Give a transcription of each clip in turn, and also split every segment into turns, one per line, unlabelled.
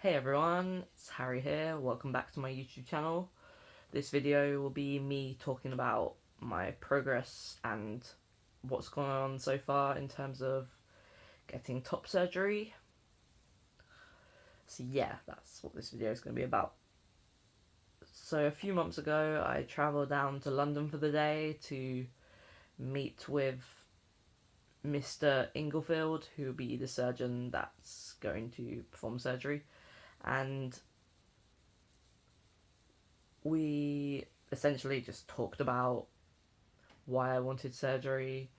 Hey everyone, it's Harry here. Welcome back to my YouTube channel. This video will be me talking about my progress and what's gone on so far in terms of getting top surgery. So yeah, that's what this video is going to be about. So a few months ago I travelled down to London for the day to meet with Mr Inglefield, who will be the surgeon that's going to perform surgery. And we essentially just talked about why I wanted surgery,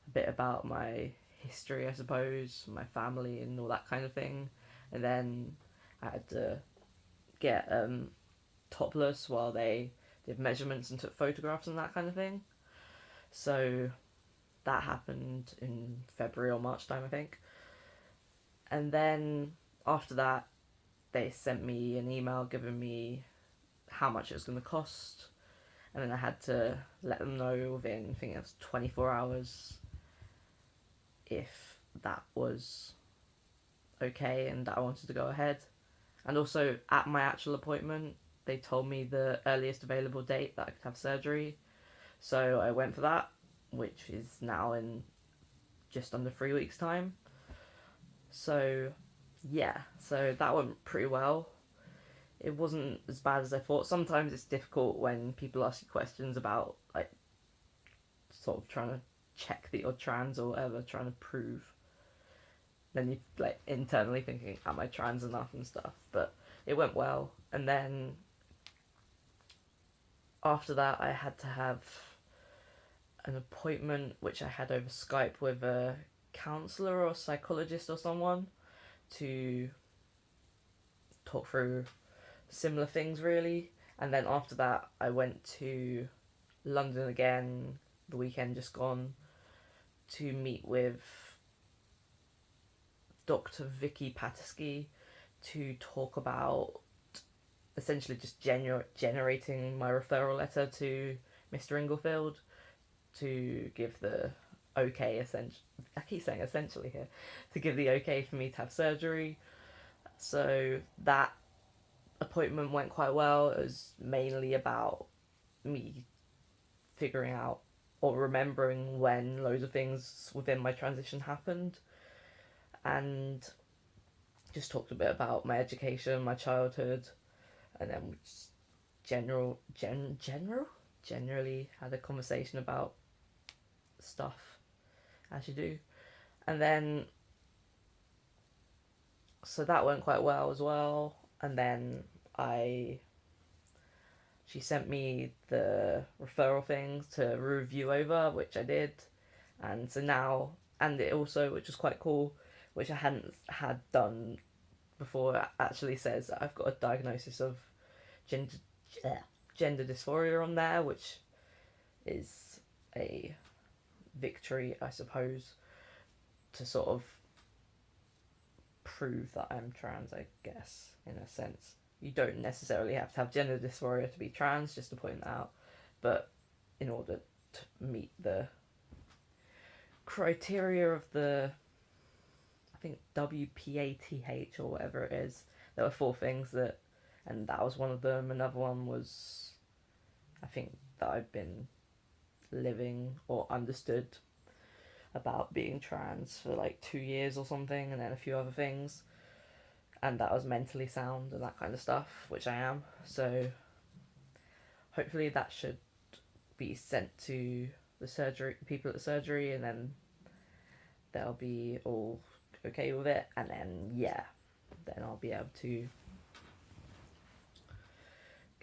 a bit about my history, I suppose, my family and all that kind of thing. And then I had to get topless while they did measurements and took photographs and that kind of thing. So that happened in February or March time, I think. And then after that, they sent me an email giving me how much it was going to cost, and then I had to let them know within, I think it was 24 hours, if that was okay and that I wanted to go ahead. And also at my actual appointment, they told me the earliest available date that I could have surgery, so I went for that, which is now in just under 3 weeks time. So yeah, so that went pretty well. It wasn't as bad as I thought. Sometimes it's difficult when people ask you questions about, like, sort of trying to check that you're trans or whatever, trying to prove. Then you, like, internally thinking, am I trans enough and stuff? But it went well. And then after that, I had to have an appointment, which I had over Skype with a counsellor or psychologist or someone to talk through similar things, really. And then after that I went to London again, the weekend just gone, to meet with Dr. Vicky Patersky to talk about essentially just generating my referral letter to Mr Inglefield to give the okay, I keep saying essentially here, to give the okay for me to have surgery. So that appointment went quite well. It was mainly about me figuring out or remembering when loads of things within my transition happened, and just talked a bit about my education, my childhood, and then we just generally had a conversation about stuff as you do. And then so that went quite well as well. And then she sent me the referral things to review over, which I did. And so now, and it also, which was quite cool, which I hadn't had done before, it actually says that I've got a diagnosis of gender dysphoria on there, which is a victory, I suppose, to sort of prove that I'm trans, I guess, in a sense. You don't necessarily have to have gender dysphoria to be trans, just to point that out, but in order to meet the criteria of the, I think, WPATH or whatever it is, there were 4 things that, and that was one of them. Another one was, I think, that I've been living or understood about being trans for like 2 years or something, and then a few other things, and that was mentally sound and that kind of stuff, which I am. So hopefully that should be sent to the surgery, people at the surgery, and then they'll be all okay with it, and then yeah, then I'll be able to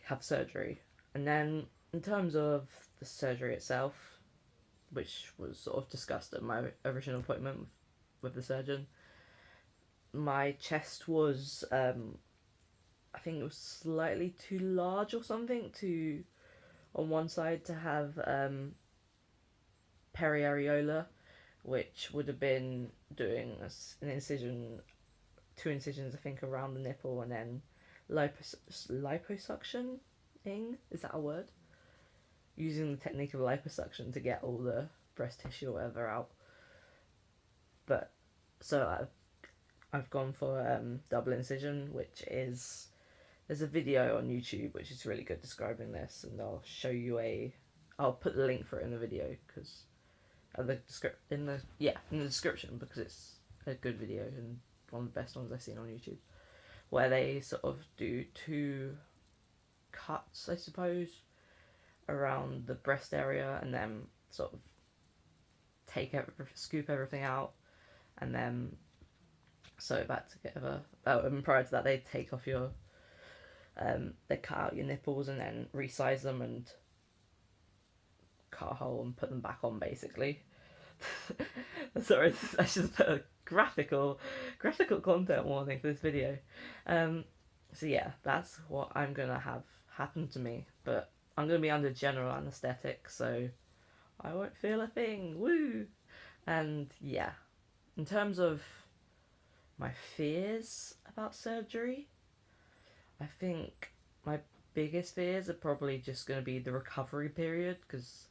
have surgery. And then in terms of the surgery itself, which was sort of discussed at my original appointment with the surgeon, my chest was, I think it was slightly too large or something to, on one side, to have periareola, which would have been doing an incision, 2 incisions, I think, around the nipple, and then liposuctioning, is that a word? Using the technique of liposuction to get all the breast tissue or whatever out. But so I've gone for double incision, which is, there's a video on YouTube which is really good describing this, and I'll put the link for it in the video because in the description, because it's a good video and one of the best ones I've seen on YouTube, where they sort of do 2 cuts, I suppose, around the breast area, and then sort of scoop everything out, and then sew it back together. And prior to that, they take off they cut out your nipples and then resize them and cut a hole and put them back on, basically. Sorry, I should put a graphical content warning for this video. So yeah, that's what I'm gonna have happen to me, but I'm gonna be under general anaesthetic, so I won't feel a thing. Woo! And yeah, in terms of my fears about surgery, I think my biggest fears are probably just going to be the recovery period, because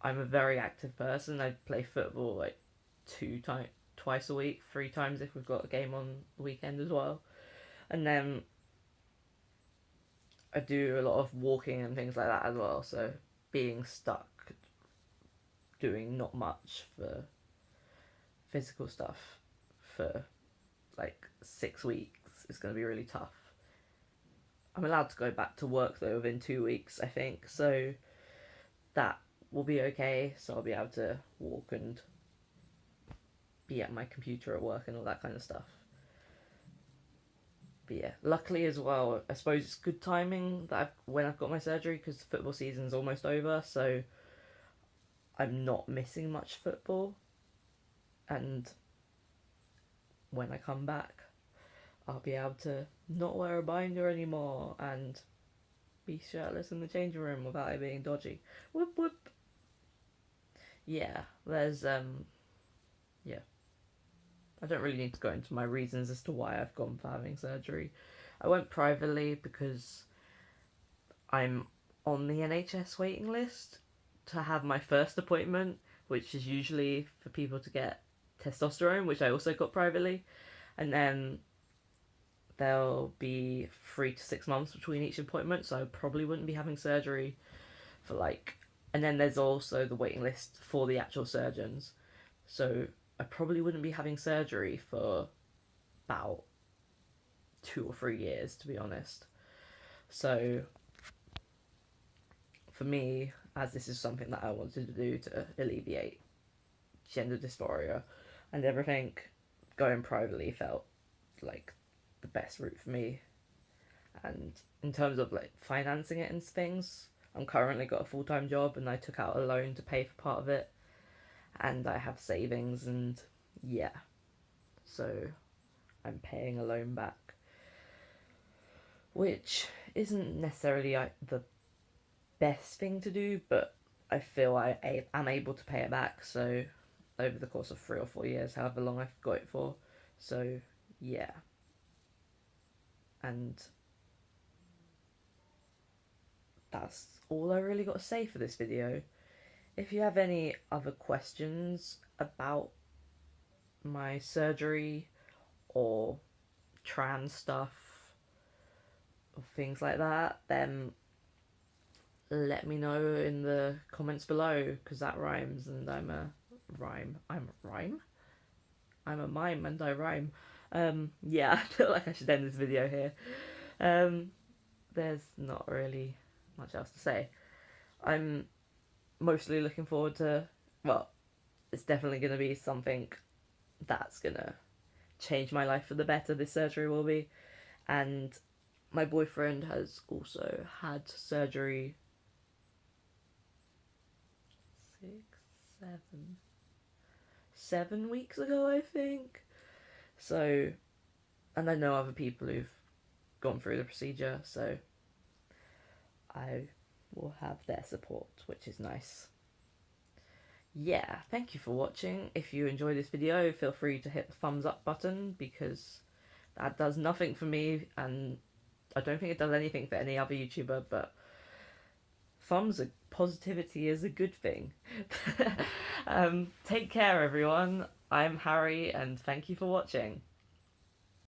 I'm a very active person. I play football like twice a week, 3 times if we've got a game on the weekend as well. And then I do a lot of walking and things like that as well, so being stuck doing not much for physical stuff for like 6 weeks is going to be really tough. I'm allowed to go back to work though within 2 weeks, I think, so that will be okay. So I'll be able to walk and be at my computer at work and all that kind of stuff. But yeah, luckily as well, I suppose it's good timing that when I've got my surgery, because the football season's almost over, so I'm not missing much football. And when I come back, I'll be able to not wear a binder anymore and be shirtless in the changing room without it being dodgy. Whoop whoop. Yeah, there's yeah. I don't really need to go into my reasons as to why I've gone for having surgery. I went privately because I'm on the NHS waiting list to have my first appointment, which is usually for people to get testosterone, which I also got privately, and then there'll be 3 to 6 months between each appointment, so I probably wouldn't be having surgery for and then there's also the waiting list for the actual surgeons, so I probably wouldn't be having surgery for about 2 or 3 years, to be honest. So for me, as this is something that I wanted to do to alleviate gender dysphoria and everything, going privately felt like the best route for me. And in terms of financing it and things, I'm currently got a full-time job and I took out a loan to pay for part of it, and I have savings, and yeah, so I'm paying a loan back, which isn't necessarily the best thing to do, but I feel I am able to pay it back, so over the course of 3 or 4 years, however long I've got it for. So yeah, and that's all I really got to say for this video. If you have any other questions about my surgery or trans stuff or things like that, then let me know in the comments below, because that rhymes, and I'm a mime and I rhyme. Yeah, I feel like I should end this video here. There's not really much else to say. I'm mostly looking forward to, well, it's definitely going to be something that's going to change my life for the better, this surgery will be. And my boyfriend has also had surgery 7 weeks ago, I think. So, and I know other people who've gone through the procedure, so I will have their support, which is nice. Yeah, thank you for watching. If you enjoyed this video, feel free to hit the thumbs up button, because that does nothing for me, and I don't think it does anything for any other YouTuber, but positivity is a good thing. Take care, everyone. I'm Harry, and thank you for watching.